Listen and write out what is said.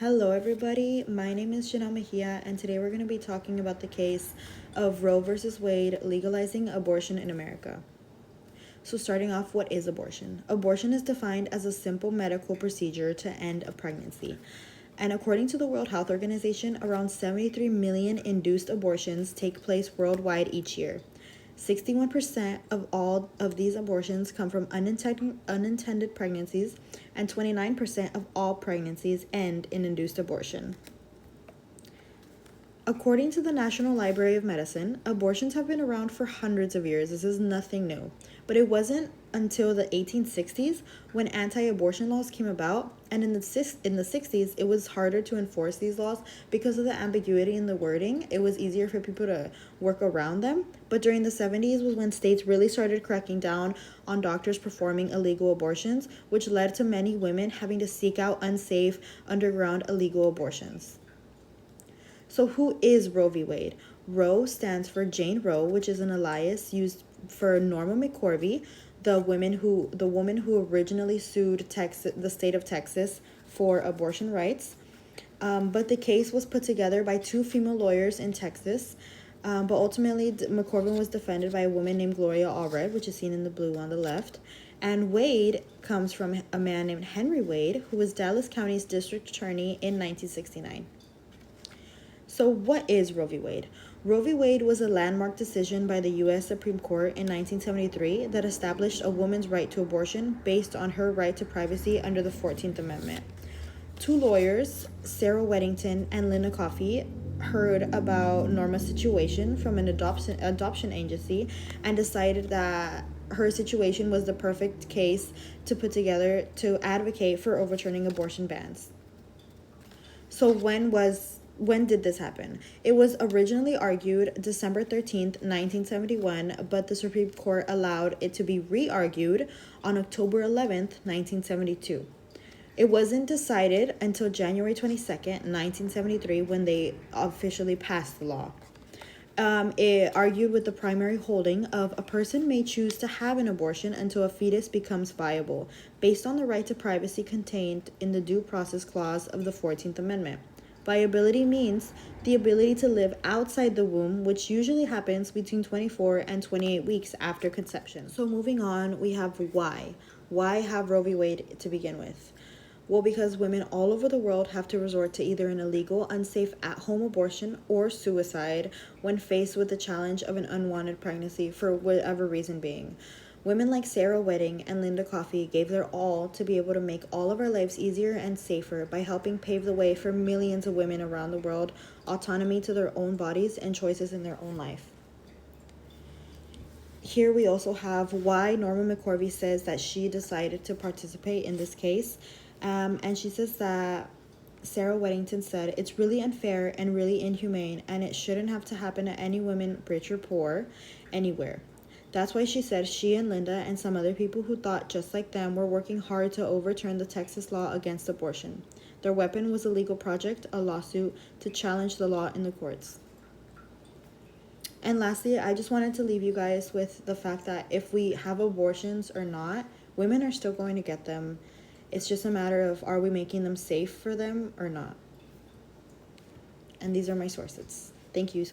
Hello, everybody. My name is Janelle Mejia, and today we're going to be talking about the case of Roe versus Wade legalizing abortion in America. So, starting off, what is abortion? Abortion is defined as a simple medical procedure to end a pregnancy. And according to the World Health Organization, around 73 million induced abortions take place worldwide each year. 61% of all of these abortions come from unintended pregnancies, and 29% of all pregnancies end in induced abortion. According to the National Library of Medicine, abortions have been around for hundreds of years. This is nothing new. But it wasn't until the 1860s when anti-abortion laws came about, and in the 60s, it was harder to enforce these laws because of the ambiguity in the wording. It was easier for people to work around them. But during the 70s was when states really started cracking down on doctors performing illegal abortions, which led to many women having to seek out unsafe, underground illegal abortions. So who is Roe v. Wade? Roe stands for Jane Roe, which is an alias used for Norma McCorvey, the woman who originally sued the state of Texas for abortion rights. But the case was put together by two female lawyers in Texas. But ultimately, McCorvey was defended by a woman named Gloria Allred, which is seen in the blue on the left. And Wade comes from a man named Henry Wade, who was Dallas County's district attorney in 1969. So what is Roe v. Wade? Roe v. Wade was a landmark decision by the U.S. Supreme Court in 1973 that established a woman's right to abortion based on her right to privacy under the 14th Amendment. Two lawyers, Sarah Weddington and Linda Coffey, heard about Norma's situation from an adoption agency and decided that her situation was the perfect case to put together to advocate for overturning abortion bans. So when did this happen? It was originally argued December 13th, 1971, but the Supreme Court allowed it to be re-argued on October 11th, 1972. It wasn't decided until January 22nd, 1973, when they officially passed the law. It argued with the primary holding of a person may choose to have an abortion until a fetus becomes viable, based on the right to privacy contained in the Due Process Clause of the 14th Amendment. Viability means the ability to live outside the womb, which usually happens between 24 and 28 weeks after conception. So moving on, we have why. Why have Roe v. Wade to begin with? Well, because women all over the world have to resort to either an illegal, unsafe at-home abortion or suicide when faced with the challenge of an unwanted pregnancy for whatever reason being. Women like Sarah Wedding and Linda Coffey gave their all to be able to make all of our lives easier and safer by helping pave the way for millions of women around the world, autonomy to their own bodies and choices in their own life. Here we also have why Norma McCorvey says that she decided to participate in this case. And she says that Sarah Weddington said, "It's really unfair and really inhumane, and it shouldn't have to happen to any woman, rich or poor, anywhere." That's why she said she and Linda and some other people who thought just like them were working hard to overturn the Texas law against abortion. Their weapon was a legal project, a lawsuit, to challenge the law in the courts. And lastly, I just wanted to leave you guys with the fact that if we have abortions or not, women are still going to get them. It's just a matter of, are we making them safe for them or not? And these are my sources. Thank you so much.